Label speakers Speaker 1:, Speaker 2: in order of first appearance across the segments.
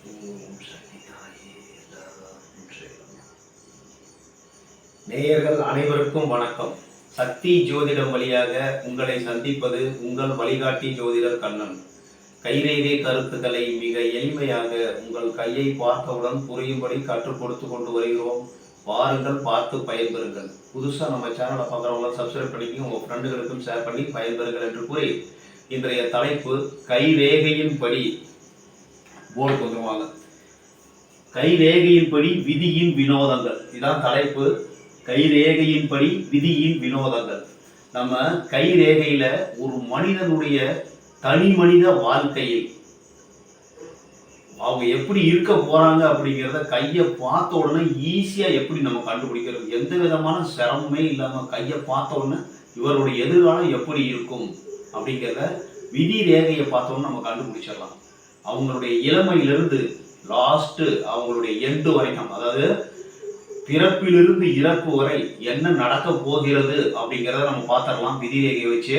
Speaker 1: ஓம் சக்தி தாயே நேயர்கள் அனைவருக்கும் வணக்கம். சக்தி ஜோதிடம் வழியாக உங்களை சந்திப்பது உங்கள் வழிகாட்டி ஜோதிடர் கண்ணன். கைரேகை கருத்துக்களை மிக எளிமையாக உங்கள் கையை பார்த்தவுடன் புரியும்படி கற்றுக் கொடுத்து கொண்டு வருகிறோம். வாருங்கள், பார்த்து பயன்பெறுங்கள். புதுசாக நம்ம சேனலை பார்க்குறவங்க சப்ஸ்கிரைப் பண்ணி உங்கள் ஃப்ரெண்டுகளுக்கும் ஷேர் பண்ணி பயன்பெறுங்கள் என்று கூறி இன்றைய தலைப்பு கைரேகையின் படி போர்டு வந்துருவாங்க. கைரேகையின்படி விதியின் வினோதங்கள், இதான் தலைப்பு. கைரேகையின்படி விதியின் வினோதங்கள். நம்ம கைரேகையில ஒரு மனிதனுடைய தனி மனித வாழ்க்கையில் அவங்க எப்படி இருக்க போறாங்க அப்படிங்கிறத கையை பார்த்த உடனே ஈஸியா எப்படி நம்ம கண்டுபிடிக்கிறது, எந்த விதமான சிரமமே இல்லாம கையை பார்த்த உடனே இவருடைய எதிர்காலம் எப்படி இருக்கும் அப்படிங்கிறத விதி ரேகையை பார்த்தோன்னு நம்ம கண்டுபிடிச்சிடலாம். அவங்களுடைய இளமையிலிருந்து லாஸ்ட் அவங்களுடைய எண்டு வரைக்கும், அதாவது பிறப்பிலிருந்து இறப்பு வரை என்ன நடக்க போகிறது அப்படிங்கிறத நம்ம பார்த்துடலாம் விதி ரேகையை வச்சு.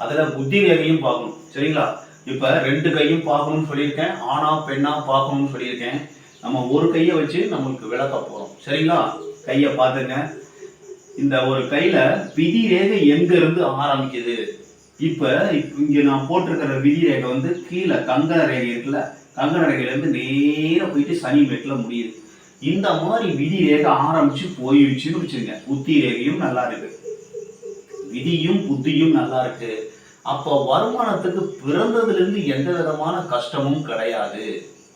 Speaker 1: அதில் புத்தி ரேகையும் பார்க்கணும், சரிங்களா? இப்போ 2 கையும் பார்க்கணும்னு சொல்லியிருக்கேன், ஆணா பெண்ணா பார்க்கணும்னு சொல்லியிருக்கேன். நம்ம ஒரு கையை வச்சு நம்மளுக்கு விளக்க போகிறோம், சரிங்களா? கையை பார்த்துங்க. இந்த ஒரு கையில் விதி ரேகை எங்கேருந்து ஆரம்பிக்குது? இப்போ இங்கே நான் போட்டிருக்கிற விதி ரேகை வந்து கீழே கங்கண ரேகை இருக்குல்ல, கங்கண ரேகையிலேருந்து நேராக போயிட்டு சனி மேட்டில் முடியுது. இந்த மாதிரி விதி ரேகை ஆரம்பிச்சு போயிடுச்சுன்னு வச்சுருங்க. புத்தி ரேகையும் நல்லா இருக்கு, விதியும் புத்தியும் நல்லா இருக்கு. அப்போ வருமானத்துக்கு பிறந்ததுலேருந்து எந்த விதமான கஷ்டமும் கிடையாது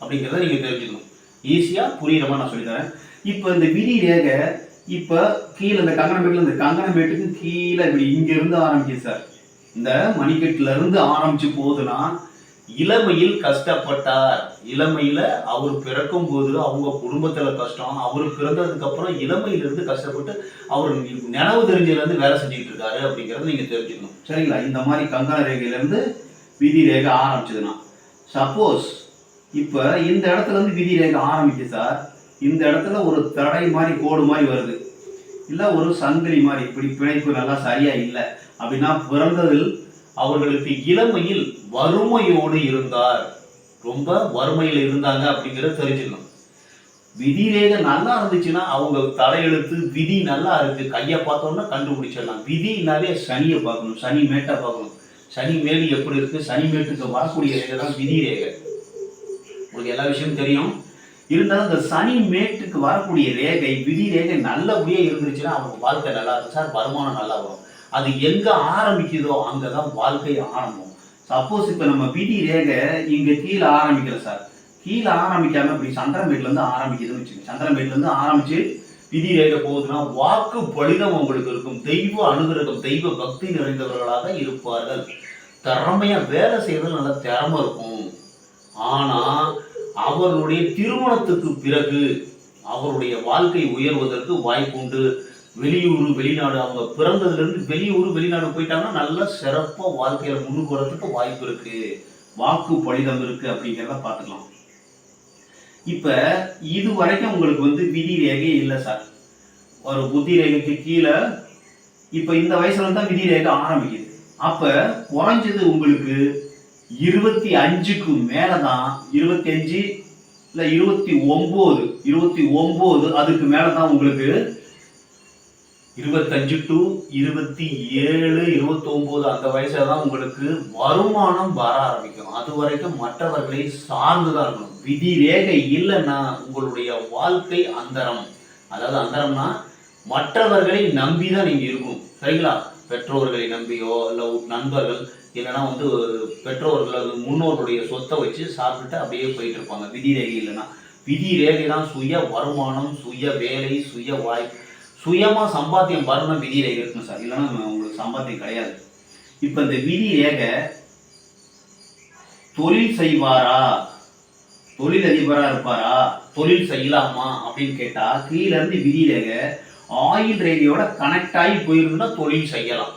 Speaker 1: அப்படிங்கிறத நீங்கள் தெரிஞ்சுக்கணும். ஈஸியாக புரியுற மாதிரி நான் சொல்லித்தரேன். இப்போ இந்த விதி ரேகை இப்போ கீழே இந்த கங்கணமேட்டில், இந்த கங்கணமேட்டுக்கு கீழே இப்படி இங்கேருந்து ஆரம்பிக்குது சார். இந்த மணிக்கட்டுல இருந்து ஆரம்பிச்சு போகுதுன்னா, இளமையில் கஷ்டப்பட்டார். இளமையில அவர் பிறக்கும் போது அவங்க குடும்பத்துல கஷ்டம், அவர் பிறந்ததுக்கு அப்புறம் இளமையிலிருந்து கஷ்டப்பட்டு அவர் நினைவு தெரிஞ்சதுல இருந்து வேலை செஞ்சுட்டு இருக்காரு அப்படிங்கறத நீங்க தெரிஞ்சுக்கணும், சரிங்களா? இந்த மாதிரி கங்கண ரேகையில இருந்து விதி ரேகை ஆரம்பிச்சதுன்னா, சப்போஸ் இப்ப இந்த இடத்துல இருந்து விதி ரேகை ஆரம்பிக்குது சார். இந்த இடத்துல ஒரு தடை மாதிரி கோடு மாதிரி வருது, இல்ல ஒரு சங்கிலி மாதிரி இப்படி பிணைப்பு நல்லா சரியா இல்லை அப்படின்னா பிறந்ததில் அவர்களுக்கு இளமையில் வறுமையோடு இருந்தார், ரொம்ப வறுமையில் இருந்தாங்க அப்படிங்கிறத தெரிஞ்சுக்கணும். விதி ரேகை நல்லா இருந்துச்சுன்னா அவங்க தலையெழுத்து விதி நல்லா இருக்கு, கையை பார்த்தோம்னா கண்டுபிடிச்சிடலாம். விதினாலே சனியை பார்க்கணும், சனி மேட்டை பார்க்கணும். சனி மேடு எப்படி இருக்கு, சனி மேட்டுக்கு வரக்கூடிய ரேகை தான் விதி ரேகை. உங்களுக்கு எல்லா விஷயமும் தெரியும். இருந்தாலும் இந்த சனி மேட்டுக்கு வரக்கூடிய ரேகை விதி ரேகை நல்லபடியாக இருந்துச்சுன்னா அவங்க வாழ்க்கை நல்லா இருக்கும் சார், வருமானம் நல்லா வரும். அது எங்க ஆரம்பிக்குதோ அங்கதான் வாழ்க்கை ஆரம்பம். சப்போஸ் இப்ப நம்ம விதி ரேகை இங்க கீழே ஆரம்பிக்கல சார், கீழே ஆரம்பிக்காம இப்படி சந்திரமேட்ல இருந்து ஆரம்பிக்குதுன்னு வச்சுக்கோங்க. சந்திரமேட்ல இருந்து ஆரம்பிச்சு விதி ரேகை போகுதுன்னா வாக்கு பலிதம் உங்களுக்கு இருக்கும், தெய்வ அனுகிரகம், தெய்வ பக்தி நிறைந்தவர்களாக இருப்பார்கள். திறமையா வேலை செய்யறது நல்ல திறமை இருக்கும். ஆனா அவருடைய திருமணத்துக்கு பிறகு அவருடைய வாழ்க்கை உயர்வதற்கு வாய்ப்பு உண்டு. வெளியூர் வெளிநாடு, அவங்க பிறந்ததுலேருந்து வெளியூர் வெளிநாடு போயிட்டாங்கன்னா நல்ல சிறப்பாக வாழ்க்கையில் முன்னுக்கு வரத்துக்கு வாய்ப்பு இருக்கு, வாக்கு பலிதம் இருக்கு அப்படிங்கிறத பார்த்துக்கலாம். இப்போ இது வரைக்கும் உங்களுக்கு வந்து விதி ரேகை இல்லை சார். ஒரு புத்தி ரேகைக்கு கீழே இப்போ இந்த வயசுல தான் விதி ரேகை ஆரம்பிக்குது. அப்போ குறைஞ்சது உங்களுக்கு 25க்கு மேலே தான், 25 இல்லை 29 அதுக்கு மேலே தான் உங்களுக்கு 25 to 27 29 அந்த வயசுல தான் உங்களுக்கு வருமானம் வர ஆரம்பிக்கும். அது வரைக்கும் மற்றவர்களை சார்ந்துதான் இருக்கணும். விதி ரேகை இல்லைன்னா உங்களுடைய வாழ்க்கை அந்தரம். அதாவது அந்தரம்னா மற்றவர்களை நம்பிதான் நீங்க இருக்கணும், சரிங்களா? பெற்றோர்களை நம்பியோ இல்லை நண்பர்கள், இல்லைன்னா வந்து பெற்றோர்கள் முன்னோர்களுடைய சொத்தை வச்சு சாப்பிட்டுட்டு அப்படியே போயிட்டு இருப்பாங்க. விதி ரேகை இல்லைன்னா, விதி ரேகை தான் சுய வருமானம், சுய வேலை, சுய வாய்ப்பு, சுயமா சம்பாத்தியம் வரணும். விதி ரேகை இருக்கணும் சார், இல்லைன்னா உங்களுக்கு சம்பாத்தியம் கிடையாது. இப்ப இந்த விதி ரேகை தொழில் செய்வாரா, தொழில் அதிபரா இருப்பாரா, தொழில் செய்யலாமா அப்படின்னு கேட்டா கீழே இருந்து விதி ரேகை ஆயில் ரேகையோட கனெக்ட் ஆகி போயிருந்தா தொழில் செய்யலாம்.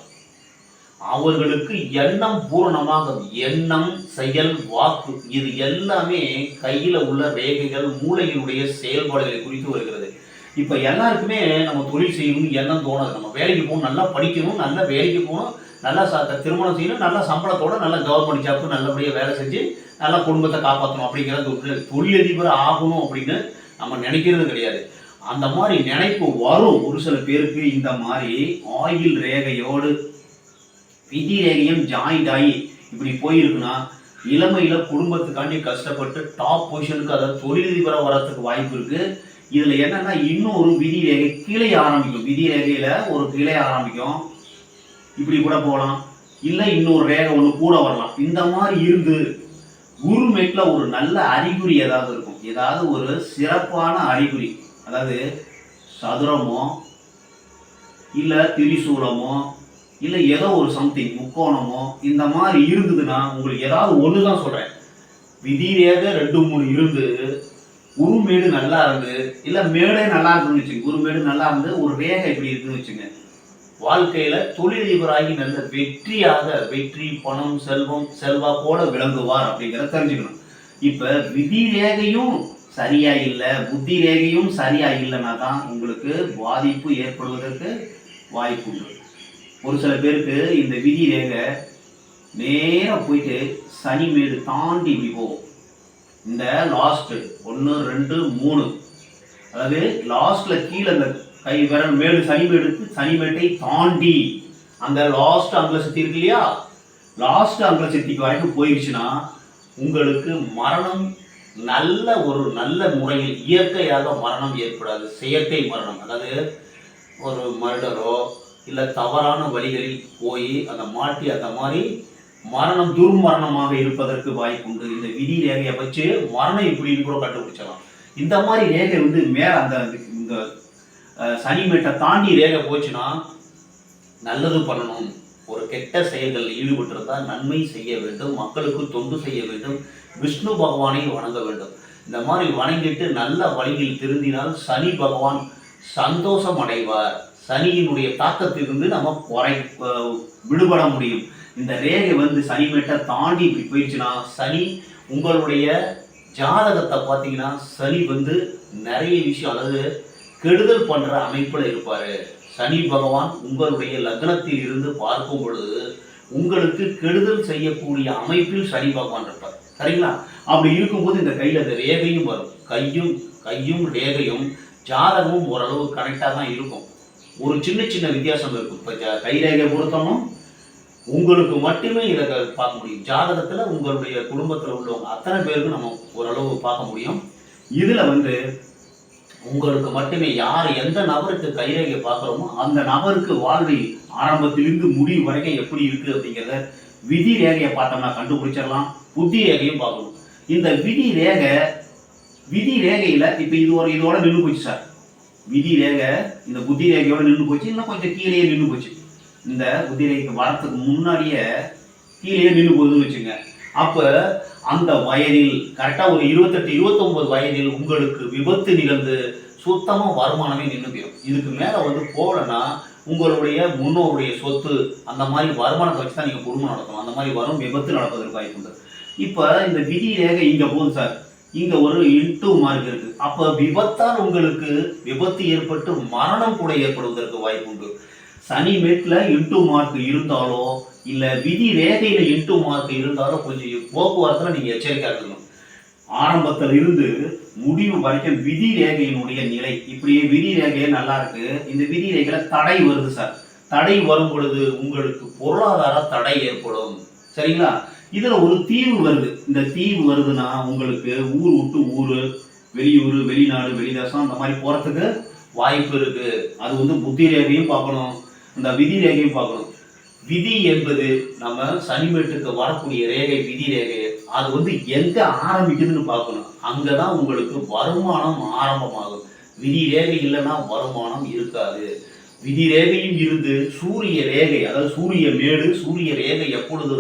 Speaker 1: அவர்களுக்கு எண்ணம் பூரணமாக, எண்ணம் செயல் வாக்கு இது எல்லாமே கையில உள்ள ரேகைகள் மூளையினுடைய செயல்பாடுகளை குறித்து வருகிறது. இப்போ எல்லாருக்குமே நம்ம தொழில் செய்யணும்னு எண்ணம் தோணுது. நம்ம வேலைக்கு போகணும், நல்லா படிக்கணும், நல்ல வேலைக்கு போகணும், நல்லா திருமணம் செய்யணும், நல்ல சம்பளத்தோட நல்ல கவர்மெண்ட் ஜாப்பு நல்லபடியாக வேலை செஞ்சு நல்லா குடும்பத்தை காப்பாற்றணும் அப்படிங்கிறது தொழிலதிபர் ஆகணும் அப்படின்னு நம்ம நினைக்கிறது கிடையாது. அந்த மாதிரி நினைப்பு வரும் ஒரு சில பேருக்கு. இந்த மாதிரி ஆயில் ரேகையோடு விதி ரேகையும் ஜாயிண்ட் ஆகி இப்படி போயிருக்குன்னா இளமையில குடும்பத்துக்காண்டி கஷ்டப்பட்டு டாப் பொசிஷனுக்கு, அதாவது தொழிலதிபராக வரத்துக்கு வாய்ப்பு இருக்கு. இதுல என்னன்னா இன்னொரு விதி ரேகை கிளை ஆரம்பிக்கும். விதி ரேகையில ஒரு கிளை ஆரம்பிக்கும், இப்படி கூட போகலாம், இல்லை இன்னொரு ரேகை ஒன்று கூட வரலாம். இந்த மாதிரி இருந்து குருமேட்ல ஒரு நல்ல அறிகுறி ஏதாவது இருக்கும், ஏதாவது ஒரு சிறப்பான அறிகுறி, அதாவது சதுரமோ இல்லை திரிசூலமோ இல்லை ஏதோ ஒரு சம்திங் முக்கோணமோ இந்த மாதிரி இருந்ததுன்னா உங்களுக்கு ஏதாவது ஒன்று தான் சொல்கிறேன். விதி ரேகை 2-3 இருந்து குருமேடு நல்லா இருந்து, இல்லை மேடே நல்லா இருக்குன்னு வச்சுங்க, குருமேடு நல்லா இருந்து ஒரு ரேகை இப்படி இருக்குன்னு வச்சுங்க, வாழ்க்கையில தொழிலதிபராகி நல்ல வெற்றியாக, வெற்றி, பணம், செல்வம், செல்வாக்கோட விளங்குவார் அப்படிங்கிறத தெரிஞ்சுக்கணும். இப்ப விதி ரேகையும் சரியா இல்லை, புத்தி ரேகையும் சரியா இல்லைன்னா தான் உங்களுக்கு பாதிப்பு ஏற்படுவதற்கு வாய்ப்பு உண்டு. ஒரு சில பேருக்கு இந்த விதி ரேகை நேரா போயிட்டு சனி மேடு தாண்டி இப்படி போகும். இந்த லாஸ்ட் 1, 2, 3, அதாவது லாஸ்ட்ல கீழே அந்த கை விரல் மேடு சனிமேட்டை தாண்டி அந்த லாஸ்ட் அங்கல சக்தி இருக்கு இல்லையா, லாஸ்ட் அங்கல சக்திக்கு வரைக்கும் போயிடுச்சுன்னா உங்களுக்கு மரணம் நல்ல முறையில் இயற்கையாக மரணம் ஏற்படாது. செயற்கை மரணம், அதாவது ஒரு மர்டரோ இல்லை தவறான வழிகளில் போய் அந்த மாட்டி அந்த மாதிரி மரணம் துர்மரணமாக இருப்பதற்கு வாய்ப்பு உண்டு. இந்த விதி ரேகையை வச்சு மரணம் இப்படின்னு கூட கண்டுபிடிச்சலாம். இந்த மாதிரி ரேகை மேல அந்த இந்த சனிமேட்டை தாண்டி ரேகை போச்சுன்னா நல்லது பண்ணணும், ஒரு கெட்ட செயல்களில் ஈடுபட்டிருந்தால் நன்மை செய்ய வேண்டும், மக்களுக்கு தொண்டு செய்ய வேண்டும், விஷ்ணு பகவானை வணங்க வேண்டும். இந்த மாதிரி வணங்கிட்டு நல்ல வழியில் திருந்தினால் சனி பகவான் சந்தோஷம் அடைவார். சனியினுடைய தாக்கத்திலிருந்து நம்ம விடுபட முடியும். இந்த ரேகை சனிமேட்டை தாண்டி இப்படி போயிடுச்சுன்னா சனி உங்களுடைய ஜாதகத்தை பார்த்தீங்கன்னா சனி நிறைய விஷயம், அதாவது கெடுதல் பண்ற அமைப்புல இருப்பாரு. சனி பகவான் உங்களுடைய லக்னத்தில் இருந்து பார்க்கும் பொழுது உங்களுக்கு கெடுதல் செய்யக்கூடிய அமைப்பில் சனி பகவான் இருப்பார். சரிங்களா? அப்படி இருக்கும்போது இந்த கையில இந்த ரேகையும் வரும். கையும் ரேகையும் ஜாதகமும் ஓரளவு கரெக்டா தான் இருக்கும். ஒரு சின்ன வித்தியாசம் இருக்கும். இப்ப கை ரேகை பொறுத்தோம்னா உங்களுக்கு மட்டுமே இதை பார்க்க முடியும். ஜாதகத்துல உங்களுடைய குடும்பத்துல உள்ளவங்க அத்தனை பேருக்கு நம்ம ஓரளவு பார்க்க முடியும். இதுல உங்களுக்கு மட்டுமே யார் எந்த நபருக்கு கைரேகை பார்க்குறோமோ அந்த நபருக்கு வாழ்வில் ஆரம்பத்திலிருந்து முடிவு வரைக்கும் எப்படி இருக்கு அப்படிங்கிறத விதி ரேகையை பார்த்தோம்னா கண்டுபிடிச்சிடலாம். புத்தி ரேகையும் பார்க்கணும். இந்த விதி ரேகையில இப்ப இதோட நின்று போச்சு சார். விதி ரேகை இந்த புத்தி ரேகையோட நின்று போச்சு, இன்னும் கொஞ்சம் கீழே நின்று போச்சு. இந்த புத்தி ரேகைக்கு வரத்துக்கு முன்னாடியே கீழே நின்று போகுதுன்னு வச்சுங்க. அப்ப அந்த வயதில் கரெக்டா ஒரு 28-29 வயதில் உங்களுக்கு விபத்து நிகழ்ந்து சுத்தமா வருமானமே நின்று போயிடும். இதுக்கு மேல போகலன்னா உங்களுடைய முன்னோருடைய சொத்து அந்த மாதிரி வருமானத்தை வச்சு தான் நீங்க குடும்பம் நடத்தணும். அந்த மாதிரி வரும் விபத்து நடப்பதற்கு வாய்ப்பு உண்டு. இப்ப இந்த விதி ரேகை இங்க போகுது சார், இங்க ஒரு இன்டூ மார்க் இருக்கு. அப்ப விபத்தால் உங்களுக்கு விபத்து ஏற்பட்டு மரணம் கூட ஏற்படுவதற்கு வாய்ப்பு உண்டு. சனி மேட்ல இன்டூ மார்க் இருந்தாலோ இல்ல விதி ரேகையில இன்டூ மார்க் இருந்தாலும் கொஞ்சம் போக்குவரத்துல நீங்க எச்சரிக்கையா இருக்கணும். ஆரம்பத்துல இருந்து முடிவு வரைக்கும் விதி ரேகையினுடைய நிலை இப்படியே விதி ரேகையே நல்லா இருக்கு. இந்த விதி ரேகையில தடை வருது சார். தடை வரும் பொழுது உங்களுக்கு பொருளாதார தடை ஏற்படும். சரிங்களா? இதுல ஒரு தீவு வருது. இந்த தீவு வருதுன்னா உங்களுக்கு ஊர் விட்டு ஊரு, வெளியூர், வெளிநாடு, வெளிதேசம் அந்த மாதிரி போறதுக்கு வாய்ப்பு இருக்கு. அது புத்தி ரேகையும் பார்க்கணும், இந்த விதி ரேகையும் பார்க்கணும். விதி என்பது நம்ம சனிமேட்டுக்கு வரக்கூடிய ரேகை விதி ரேகை. அது எங்க ஆரம்பிக்குதுன்னு பார்க்கணும். அங்கதான் உங்களுக்கு வருமானம் ஆரம்பமாகும். விதி ரேகை இல்லைன்னா வருமானம் இருக்காது. விதி ரேகையும் இருந்து சூரிய ரேகை, அதாவது சூரிய மேடு, சூரிய ரேகை எப்பொழுது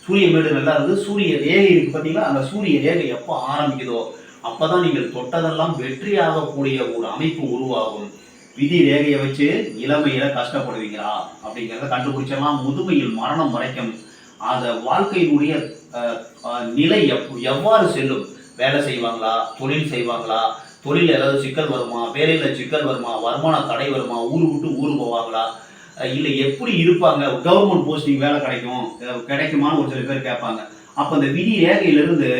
Speaker 1: சூரிய மேடு நல்லா இருந்து சூரிய ரேகை இருக்கு பார்த்தீங்களா, அந்த சூரிய ரேகை எப்போ ஆரம்பிக்குதோ அப்பதான் நீங்கள் தொட்டதெல்லாம் வெற்றியாகக்கூடிய ஒரு அமைப்பு உருவாகும். விதி ரேகையை வச்சு இளமையில கஷ்டப்படுவீங்களா அப்படிங்கிறத கண்டுபிடிச்சலாம். முதுமையில் மரணம் வரைக்கும் அந்த வாழ்க்கையினுடைய நிலை எவ்வாறு செல்லும், வேலை செய்வாங்களா, தொழில் செய்வாங்களா, தொழில் ஏதாவது சிக்கல் வருமா, வேலையில சிக்கல் வருமா, வருமான தடை வருமா, ஊரு விட்டு ஊரு போவாங்களா, இல்லை எப்படி இருப்பாங்க, கவர்மெண்ட் போஸ்டிங் வேலை கிடைக்குமான்னு ஒரு சில பேர் கேட்பாங்க. அப்ப அந்த விதி ரேகையிலிருந்து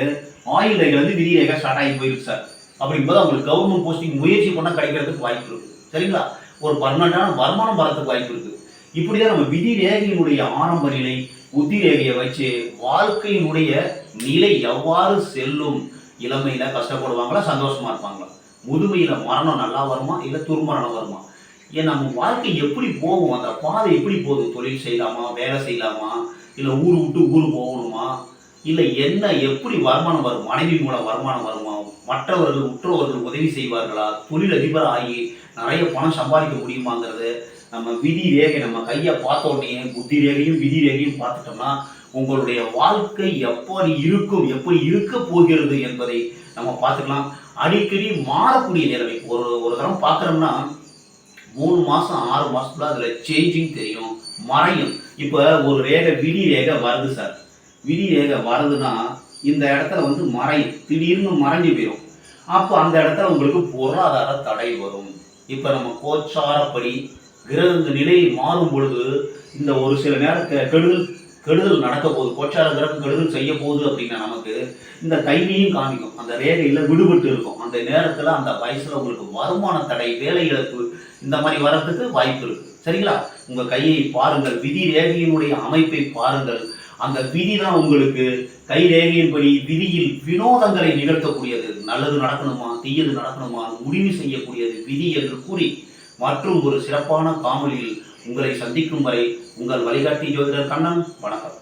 Speaker 1: ஆயுள் ரேகை வந்து விதி ரேகை ஸ்டார்ட் ஆகி போயிருக்கு சார். அப்படிங்கும்போது அவங்களுக்கு கவர்மெண்ட் போஸ்டிங் முயற்சி பண்ணா கிடைக்கிறதுக்கு வாய்ப்பு இருக்கு. சரிங்களா? ஒரு பர்மனண்டான வருமானம் வரதுக்கு வாய்ப்பு இருக்கு. இப்படிதான் நம்ம விதி ரேகையினுடைய ஆரம்ப நிலை, புத்தி ரேகையை வச்சு வாழ்க்கையினுடைய நிலை எவ்வாறு செல்லும், இளமையில கஷ்டப்படுவாங்களா, சந்தோஷமா இருப்பாங்களா, முதுமையில மரணம் நல்லா வருமா, இல்ல துர்மரணம் வருமா, ஏன் நம்ம வாழ்க்கை எப்படி போகும், அந்த பாதை எப்படி போகுது, தொழில் செய்யலாமா, வேலை செய்யலாமா, இல்ல ஊர் விட்டு ஊர் போகணுமா, இல்ல என்ன எப்படி வருமானம் வரும், மனைவி மூலம் வருமானம் வருமா, மற்றவர்கள் உற்றவர்கள் உதவி செய்வார்களா, தொழில் அதிபர் ஆகி நிறைய பணம் சம்பாதிக்க முடியுமாங்கிறது நம்ம விதி ரேகை நம்ம கையை பார்த்த உடனே புத்தி ரேகையும் விதி ரேகையும் பார்த்துட்டோம்னா உங்களுடைய வாழ்க்கை எப்படி இருக்கும், எப்படி இருக்க போகிறது என்பதை நம்ம பார்த்துக்கலாம். அடிக்கடி மாறக்கூடிய நிலைமை ஒரு ஒரு தரம் பார்க்குறோம்னா 3 மாசம் 6 மாசத்துல அதுல சேஞ்சிங் தெரியும், மறையும். இப்போ ஒரு ரேகை விதி ரேகை வருது சார். விதி ரேகை வருதுன்னா இந்த இடத்துல வந்து மறையும், திடீர்னு மறைஞ்சு போயிடும். அப்போ அந்த இடத்துல உங்களுக்கு பொருளாதார தடை வரும். இப்போ நம்ம கோச்சாரப்படி கிரக நிலை மாறும் பொழுது இந்த ஒரு சில நேரம் கெடுதல் நடக்க போகுது, கோச்சார கிரகம் கெடுதல் செய்ய போகுது அப்படின்னா நமக்கு இந்த கையிலையும் காமிக்கும், அந்த ரேகையில விடுபட்டு இருக்கும். அந்த நேரத்துல அந்த வயசுல உங்களுக்கு வருமான தடை, வேலை இழப்பு இந்த மாதிரி வர்றதுக்கு வாய்ப்பு இருக்கு. சரிங்களா? உங்க கையை பாருங்கள், விதி ரேகையினுடைய அமைப்பை பாருங்கள். அந்த விதி தான் உங்களுக்கு கை ரேகையின்படி விதியில் வினோதங்களை நிகழ்த்தக்கூடியது. நல்லது நடக்கணுமா, தீயது நடக்கணுமா, முடிவு செய்யக்கூடியது விதி என்று கூறி மற்றும் ஒரு சிறப்பான காணொளியில் உங்களை சந்திக்கும் வரை உங்கள் வழிகாட்டி ஜோதிடர் கண்ணன். வணக்கம்.